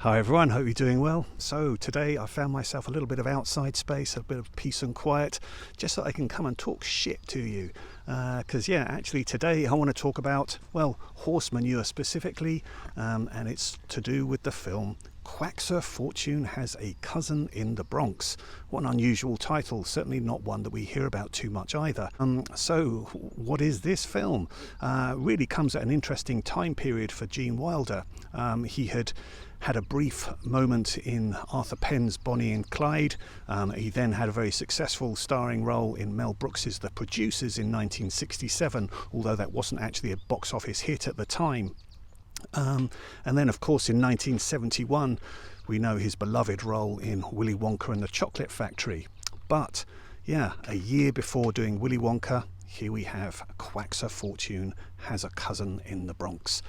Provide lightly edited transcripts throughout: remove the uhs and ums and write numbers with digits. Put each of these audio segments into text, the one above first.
Hi everyone, hope you're doing well. So today I found myself a little bit of outside space, a bit of peace and quiet, just so I can come and talk shit to you. Because actually today I want to talk about, well, horse manure specifically, and it's to do with the film Quaxar Fortune Has a Cousin in the Bronx. What an unusual title, certainly not one that we hear about too much either. So what is this film? Really comes at an interesting time period for Gene Wilder. He had a brief moment in Arthur Penn's Bonnie and Clyde. He then had a very successful starring role in Mel Brooks's The Producers in 1967, although that wasn't actually a box office hit at the time. And then, of course, in 1971, we know his beloved role in Willy Wonka and the Chocolate Factory. But, a year before doing Willy Wonka, here we have Quaxar Fortune Has a Cousin in the Bronx.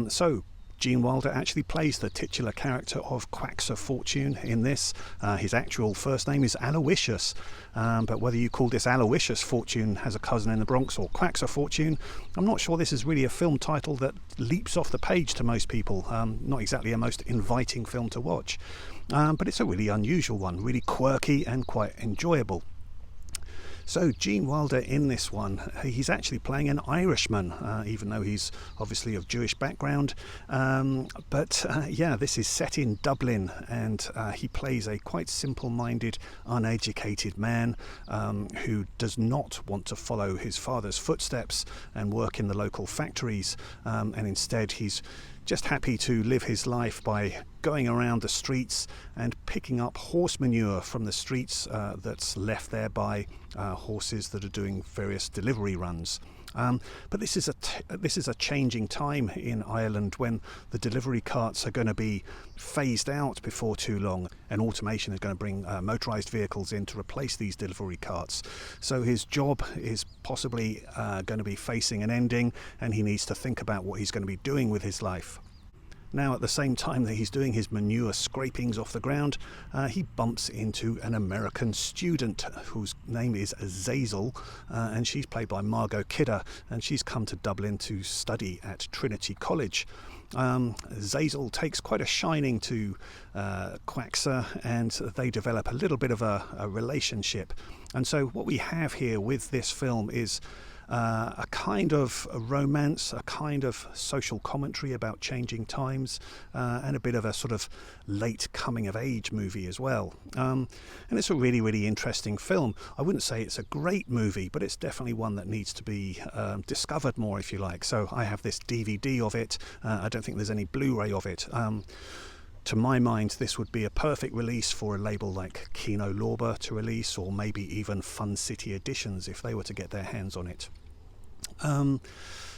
So Gene Wilder actually plays the titular character of Quaxar Fortune in this. His actual first name is Aloysius, but whether you call this Aloysius Fortune Has a Cousin in the Bronx or Quaxar Fortune, I'm not sure this is really a film title that leaps off the page to most people. Not exactly a most inviting film to watch, but it's a really unusual one, really quirky and quite enjoyable. So Gene Wilder in this one, he's actually playing an Irishman, even though he's obviously of Jewish background. But this is set in Dublin, and he plays a quite simple-minded, uneducated man who does not want to follow his father's footsteps and work in the local factories, and instead he's just happy to live his life by going around the streets and picking up horse manure from the streets that's left there by horses that are doing various delivery runs. But this is a changing time in Ireland when the delivery carts are going to be phased out before too long, and automation is going to bring motorised vehicles in to replace these delivery carts. So his job is possibly going to be facing an ending, and he needs to think about what he's going to be doing with his life. Now, at the same time that he's doing his manure scrapings off the ground, he bumps into an American student whose name is Zazel, and she's played by Margot Kidder, and she's come to Dublin to study at Trinity College. Zazel takes quite a shining to Quaxar, and they develop a little bit of a relationship. And so what we have here with this film is a kind of a romance, a kind of social commentary about changing times, and a bit of a sort of late coming-of-age movie as well. And it's a really, really interesting film. I wouldn't say it's a great movie, but it's definitely one that needs to be discovered more, if you like. So I have this DVD of it. I don't think there's any Blu-ray of it. To my mind, this would be a perfect release for a label like Kino Lorber to release, or maybe even Fun City Editions if they were to get their hands on it.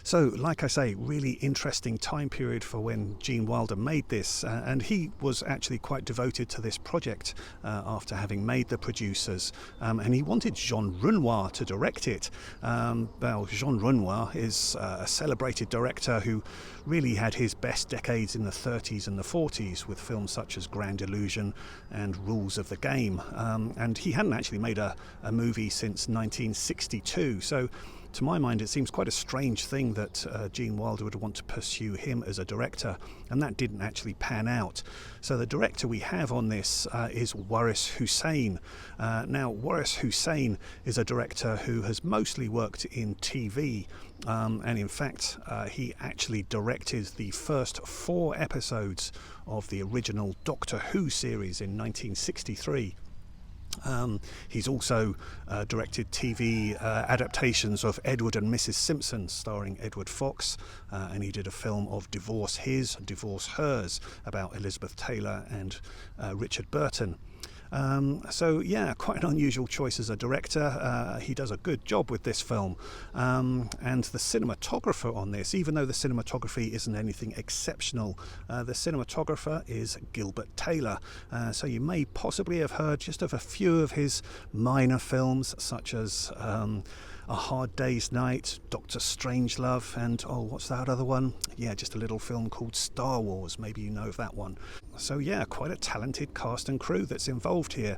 So, like I say, really interesting time period for when Gene Wilder made this, and he was actually quite devoted to this project after having made The Producers, and he wanted Jean Renoir to direct it. Well, Jean Renoir is a celebrated director who really had his best decades in the 30s and the 40s with films such as Grand Illusion and Rules of the Game, and he hadn't actually made a movie since 1962, so to my mind, it seems quite a strange thing that Gene Wilder would want to pursue him as a director, and that didn't actually pan out. So the director we have on this is Waris Hussein. Now, Waris Hussein is a director who has mostly worked in TV, and in fact, he actually directed the first 4 episodes of the original Doctor Who series in 1963. He's also directed TV adaptations of Edward and Mrs. Simpson starring Edward Fox, and he did a film of Divorce His, Divorce Hers about Elizabeth Taylor and Richard Burton. So quite an unusual choice as a director. He does a good job with this film, and the cinematographer on this, even though the cinematography isn't anything exceptional, the cinematographer is Gilbert Taylor. So you may possibly have heard just of a few of his minor films, such as A Hard Day's Night, Doctor Strangelove, and oh, what's that other one? Yeah, just a little film called Star Wars. Maybe you know of that one. So yeah, quite a talented cast and crew that's involved here.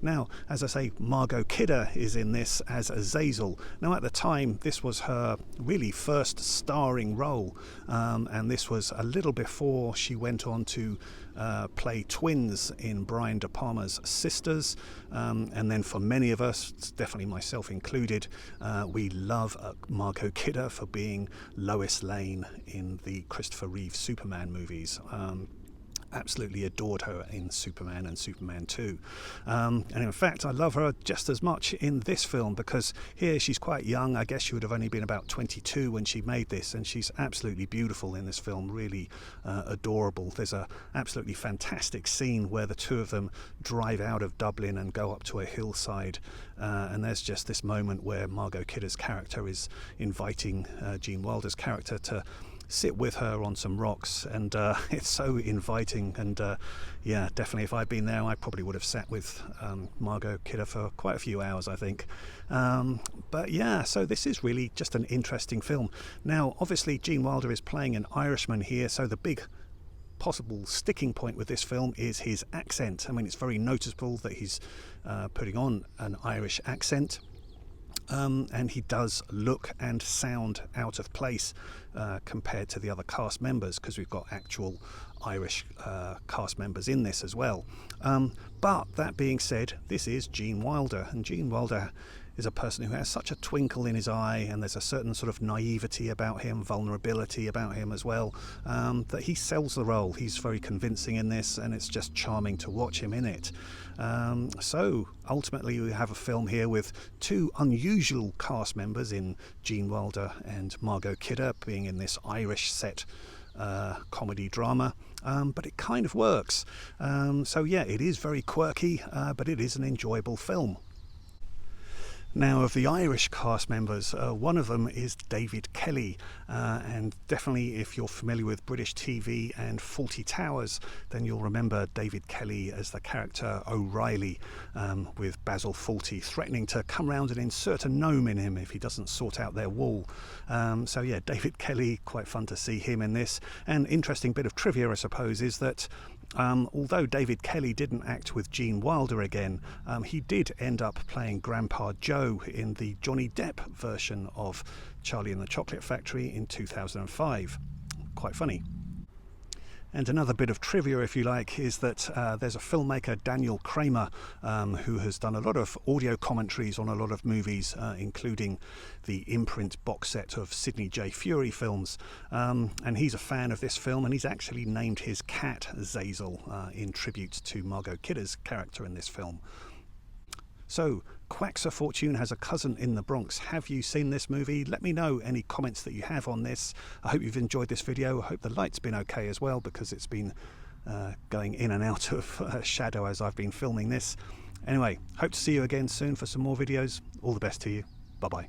Now, as I say, Margot Kidder is in this as Azazel. Now, at the time, this was her really first starring role, and this was a little before she went on to play twins in Brian De Palma's Sisters, and then for many of us, definitely myself included, we love Margot Kidder for being Lois Lane in the Christopher Reeve Superman movies. Absolutely adored her in Superman and Superman 2. And in fact, I love her just as much in this film, because here she's quite young. I guess she would have only been about 22 when she made this, and she's absolutely beautiful in this film, really adorable. There's a absolutely fantastic scene where the two of them drive out of Dublin and go up to a hillside, and there's just this moment where Margot Kidder's character is inviting Gene Wilder's character to sit with her on some rocks, and it's so inviting. And yeah, definitely if I'd been there, I probably would have sat with Margot Kidder for quite a few hours, I think. But yeah, so this is really just an interesting film. Now, obviously Gene Wilder is playing an Irishman here, so the big possible sticking point with this film is his accent. I mean, it's very noticeable that he's putting on an Irish accent. And he does look and sound out of place compared to the other cast members, because we've got actual Irish cast members in this as well. But that being said, this is Gene Wilder, and Gene Wilder is a person who has such a twinkle in his eye, and there's a certain sort of naivety about him, vulnerability about him as well, that he sells the role. He's very convincing in this, and it's just charming to watch him in it. So ultimately we have a film here with two unusual cast members in Gene Wilder and Margot Kidder being in this Irish set comedy drama, but it kind of works. So yeah, it is very quirky, but it is an enjoyable film. Now, of the Irish cast members, one of them is David Kelly, and definitely if you're familiar with British TV and Fawlty Towers, then you'll remember David Kelly as the character O'Reilly, with Basil Fawlty threatening to come round and insert a gnome in him if he doesn't sort out their wall. So yeah, David Kelly, quite fun to see him in this. And interesting bit of trivia, I suppose, is that although David Kelly didn't act with Gene Wilder again, he did end up playing Grandpa Joe in the Johnny Depp version of Charlie and the Chocolate Factory in 2005. Quite funny. And another bit of trivia, if you like, is that there's a filmmaker, Daniel Kramer, who has done a lot of audio commentaries on a lot of movies, including the imprint box set of Sidney J. Furie films. And he's a fan of this film, and he's actually named his cat Zazel in tribute to Margot Kidder's character in this film. So, Quacks of Fortune has a cousin in the Bronx. Have you seen this movie? Let me know any comments that you have on this. I hope you've enjoyed this video. I hope the light's been okay as well, because it's been going in and out of shadow as I've been filming this. Anyway, hope to see you again soon for some more videos. All the best to you. Bye-bye.